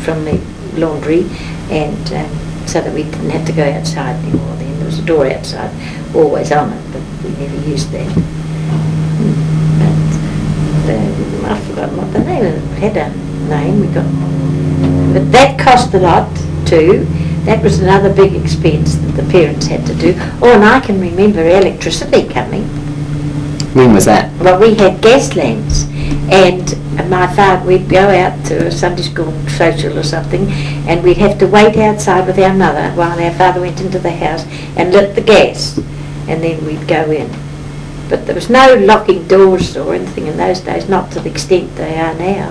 from the laundry, and so that we didn't have to go outside anymore. Then there was a door outside, always on it, but we never used that. But I've forgotten what the name of it had a name. But that cost a lot too. That was another big expense that the parents had to do. Oh, and I can remember electricity coming. When was that? Well, we had gas lamps, and my father, we'd go out to a Sunday school social or something, and we'd have to wait outside with our mother while our father went into the house and lit the gas, and then we'd go in. But there was no locking doors or anything in those days, not to the extent they are now.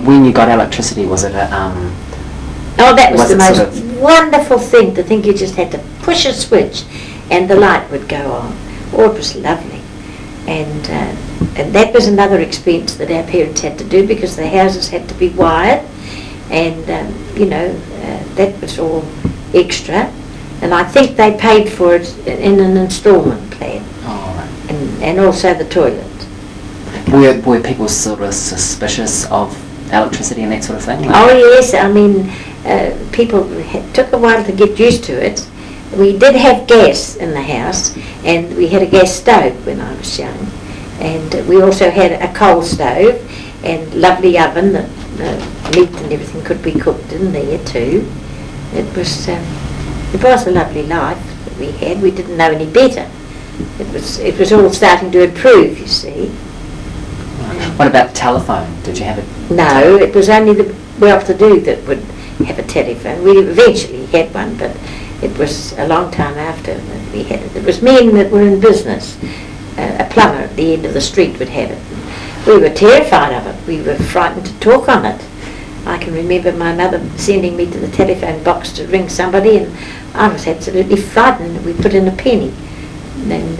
When you got electricity, was it a... Oh, that was the most wonderful thing, to think you just had to push a switch and the light would go on. Oh, it was lovely. And that was another expense that our parents had to do, because the houses had to be wired, and that was all extra. And I think they paid for it in an instalment plan. Oh, right. And also the toilet. Were people sort of suspicious of electricity and that sort of thing? Like, oh yes, I mean, people took a while to get used to it. We did have gas in the house, and we had a gas stove when I was young, and we also had a coal stove and lovely oven that meat and everything could be cooked in there too. It was a lovely life that we had. We didn't know any better. It was all starting to improve, you see. What about the telephone? Did you have it? No, it was only the well-to-do that would have a telephone. We eventually had one, but it was a long time after that we had it. It was men that were in business. A plumber at the end of the street would have it. We were terrified of it. We were frightened to talk on it. I can remember my mother sending me to the telephone box to ring somebody, and I was absolutely frightened. We put in a penny, and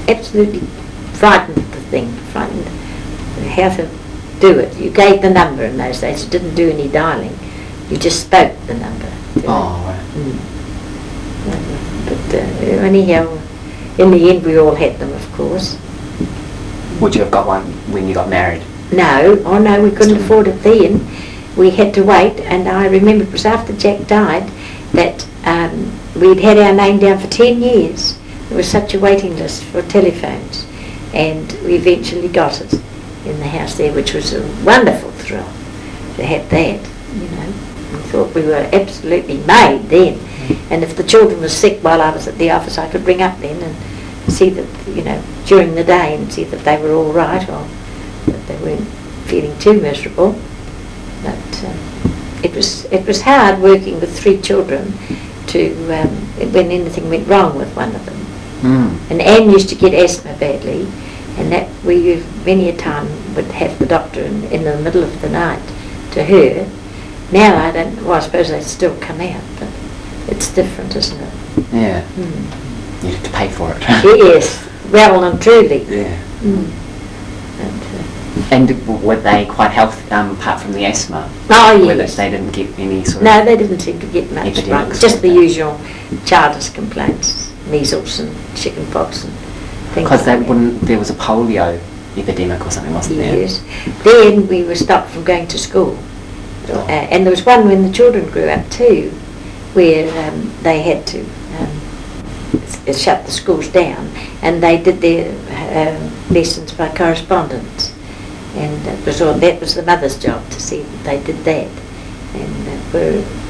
absolutely frightened of the thing, frightened how to do it. You gave the number in those days. You didn't do any dialing. You just spoke the number. Oh, right. But anyhow, in the end we all had them, of course. Would you have got one when you got married? No, oh no, we couldn't afford it then. We had to wait, and I remember it was after Jack died that we'd had our name down for 10 years. There was such a waiting list for telephones, and we eventually got it in the house there, which was a wonderful thrill to have that, you know. I thought we were absolutely made then. And if the children were sick while I was at the office, I could ring up then and see that, you know, during the day, and see that they were all right, or that they weren't feeling too miserable. But it was hard working with 3 children to when anything went wrong with one of them. And Anne used to get asthma badly, and that we many a time would have the doctor in the middle of the night to her. Now I don't. Well, I suppose they still come out, but it's different, isn't it? Yeah. You have to pay for it. Yes, well and truly. Yeah. And were they quite healthy, apart from the asthma? Oh, yes. Whether they didn't get any sort of... No, they didn't seem to get much wrong. Just the that. Usual childish complaints, measles and chickenpox and things like that. Because there was a polio epidemic or something, wasn't there? Yes. Then we were stopped from going to school. And there was one when the children grew up too, where they had to shut the schools down, and they did their lessons by correspondence. And that was the mother's job to see that they did that.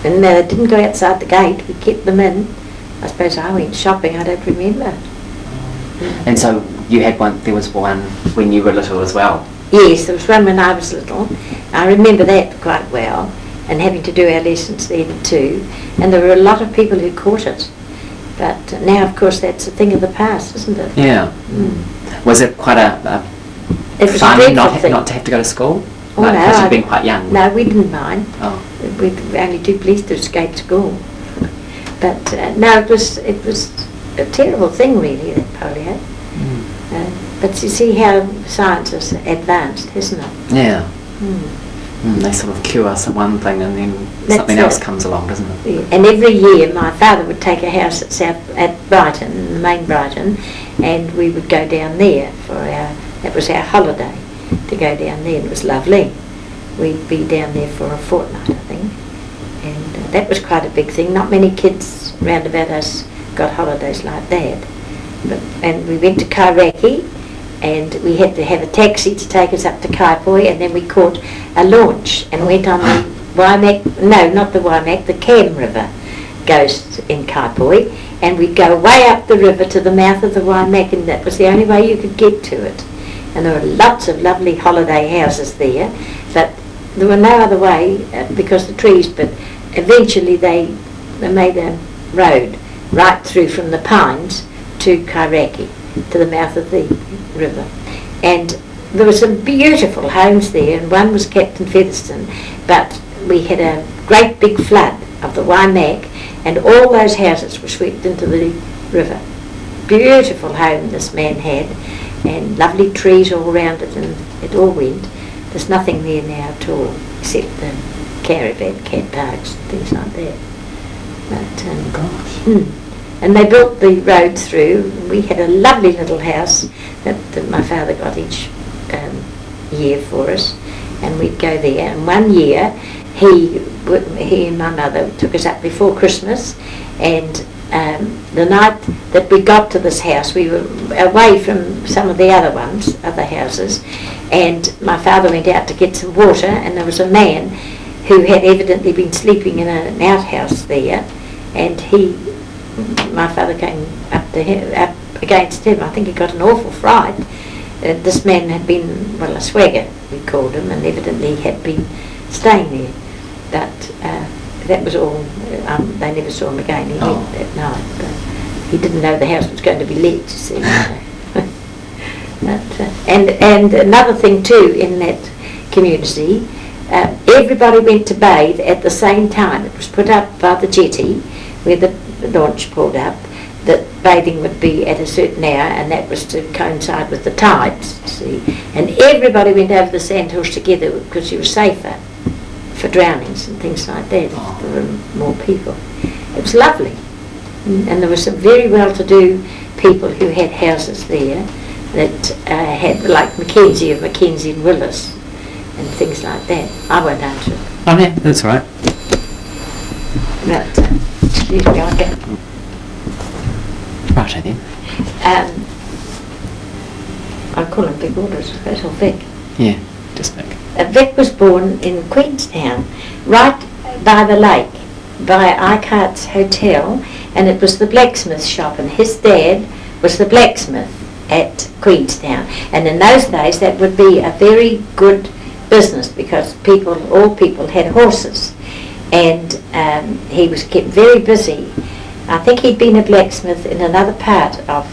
And they didn't go outside the gate. We kept them in. I suppose I went shopping. I don't remember. And so you had one. There was one when you were little as well. Yes, there was one when I was little. I remember that quite well, and having to do our lessons then too. And there were a lot of people who caught it. But now, of course, that's a thing of the past, isn't it? Yeah. Was it quite a fun not to have to go to school? Oh, like, no. Because you'd been quite young. No, we didn't mind. Oh. We were only too pleased to escape school. But no, it was a terrible thing, really, that polio. But you see how science has advanced, hasn't it? Yeah. They sort of cure us at one thing, and then something else comes along, doesn't it? Yeah. And every year my father would take a house at Brighton, the main Brighton, and we would go down there for that was our holiday, to go down there. It was lovely. we'd be down there for a fortnight, I think. And that was quite a big thing. Not many kids round about us got holidays like that. And we went to Kairaki, and we had to have a taxi to take us up to Kaipoi, and then we caught a launch and went on the Waimak, no, not the Waimak, the Cam River goes in Kaipoi, and we'd go way up the river to the mouth of the Waimak, and that was the only way you could get to it. And there were lots of lovely holiday houses there, but there were no other way because of the trees, but eventually they made a road right through from the pines to Kairaki, to the mouth of the river. And there were some beautiful homes there, and one was Captain Featherston, but we had a great big flood of the Waimak, and all those houses were swept into the river. Beautiful home this man had, and lovely trees all around it, and it all went. There's nothing there now at all, except the caravan, cat parks, and things like that. But, Gosh. And they built the road through. We had a lovely little house that my father got each year for us, and we'd go there. And one year, he and my mother took us up before Christmas, and the night that we got to this house, we were away from some of the other ones, other houses, and my father went out to get some water, and there was a man who had evidently been sleeping in an outhouse there, and my father came up against him. I think he got an awful fright. This man had been, well, a swagger, we called him, and evidently had been staying there. But that was all. They never saw him again. He went that night, but he didn't know the house was going to be let, you see. And another thing too in that community, everybody went to bathe at the same time. It was put up by the jetty where the launch pulled up, that bathing would be at a certain hour, and that was to coincide with the tides, you see. And everybody went over the sandhills together because you were safer for drownings and things like that. There were more people. It was lovely. And there were some very well-to-do people who had houses there that had, like Mackenzie of Mackenzie and Willis and things like that. I won't answer it. Oh yeah, that's all right. But, excuse me, I'll get... Right then. I call him Vic Aldridge, that's all Vic. Yeah, just Vic. Vic was born in Queenstown, right by the lake, by Eichhardt's Hotel, and it was the blacksmith shop, and his dad was the blacksmith at Queenstown. And in those days that would be a very good business because all people had horses, and he was kept very busy. I think he'd been a blacksmith in another part of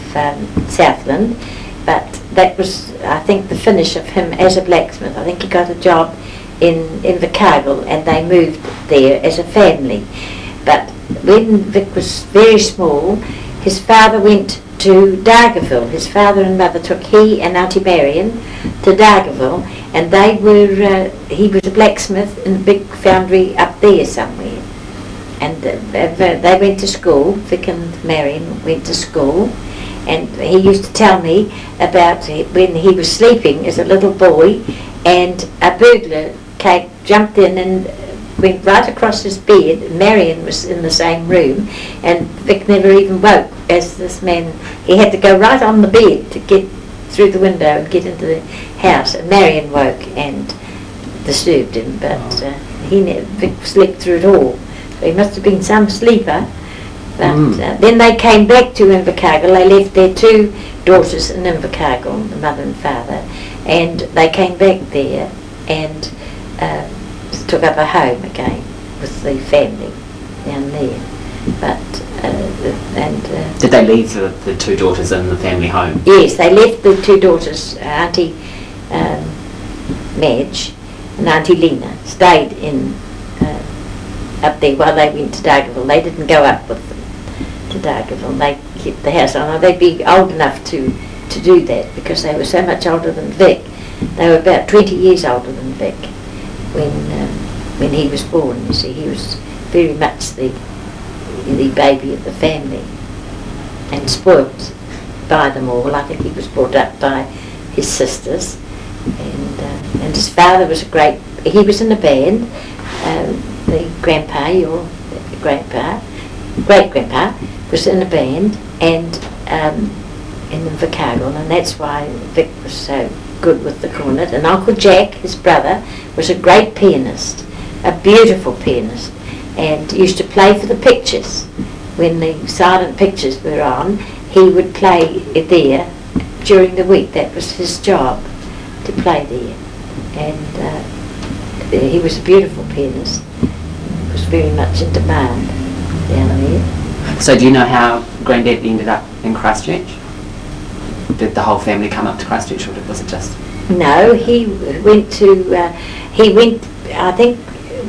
Southland, but that was, I think, the finish of him as a blacksmith. I think he got a job in Invercargill, and they moved there as a family. But when Vic was very small, his father went to Dargaville. His father and mother took he and Auntie Marion to Dargaville, and they were, he was a blacksmith in a big foundry up there somewhere. And they went to school. Vic and Marion went to school, and he used to tell me about when he was sleeping as a little boy, and a burglar jumped in and went right across his bed. Marion was in the same room, and Vic never even woke. As this man, he had to go right on the bed to get through the window and get into the house. And Marion woke and disturbed him, but Vic slept through it all. So he must have been some sleeper. But then they came back to Invercargill. They left their two daughters in Invercargill, the mother and father, and they came back there and took up a home again with the family down there. But did they leave the two daughters in the family home? Yes, they left the two daughters. Auntie Madge and Auntie Lena stayed in up there while they went to Dargaville. They didn't go up with them to Dargaville. They kept the house on. They'd be old enough to do that because they were so much older than Vic. They were about 20 years older than Vic when he was born. You see, he was very much the baby of the family and spoilt by them all. I think he was brought up by his sisters, and his father was a great he was in a band. The grandpa, your grandpa, great-grandpa, was in a band, and in Invercargill, and that's why Vic was so good with the cornet. And Uncle Jack, his brother, was a great pianist, a beautiful pianist, and used to play for the pictures. When the silent pictures were on, he would play there during the week. That was his job, to play there. And he was a beautiful pianist. Was very much in demand down there. So do you know how Granddad ended up in Christchurch? Did the whole family come up to Christchurch, or was it just... No, he went to, I think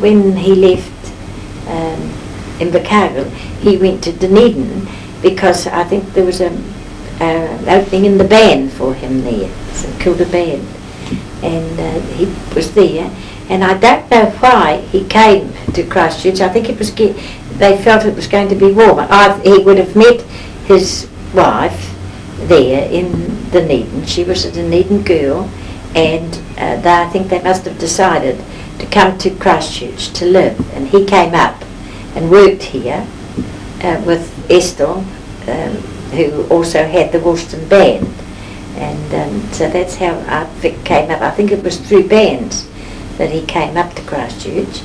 when he left Invercargill, he went to Dunedin, because I think there was an opening in the band for him there, St Kilda band, and he was there, and I don't know why he came to Christchurch. I think it was, they felt it was going to be warmer. He would have met his wife there in Dunedin. She was a Dunedin girl, and I think they must have decided to come to Christchurch to live, and he came up and worked here with Estelle, who also had the Woolston band, and so that's how Vic came up. I think it was through bands that he came up to Christchurch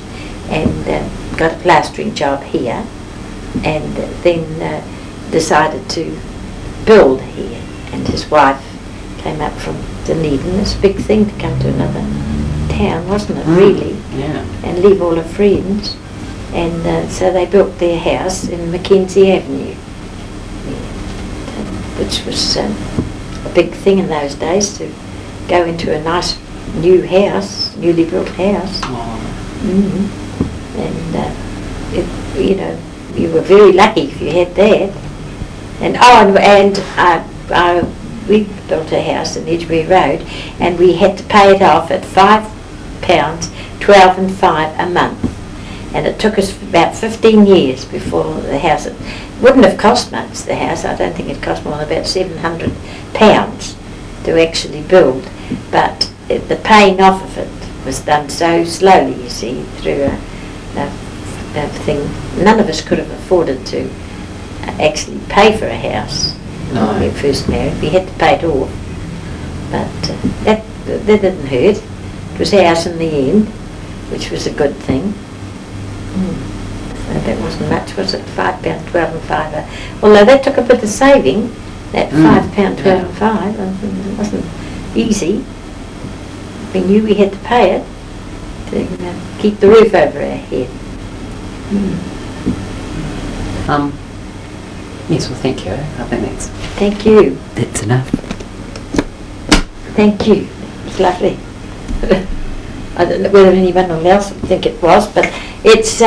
and got a plastering job here, and then decided to build here. And his wife came up from Dunedin. It's a big thing to come to another town, wasn't it, really? Yeah. And leave all her friends. And so they built their house in Mackenzie Avenue, which was a big thing in those days, to go into a nice new house, newly built house. And you know, you were very lucky if you had that. And we built a house in Edgware Road, and we had to pay it off at £5, 12 and 5 a month. And it took us about 15 years before the house, it wouldn't have cost much, the house. I don't think it cost more than about £700 to actually build, but the paying off of it was done so slowly, you see, through a thing. None of us could have afforded to actually pay for a house when we first married. We had to pay it off, but that didn't hurt. It was ours in the end, which was a good thing. So that wasn't much, was it? £5, 12 and 5. Although that took a bit of saving, that £5, 12 and 5. It wasn't easy. We knew we had to pay it to keep the roof over our head. Yes, well, thank you. I think Thank you. That's enough. Thank you. It's lovely. I don't know whether anyone else would think it was, but it's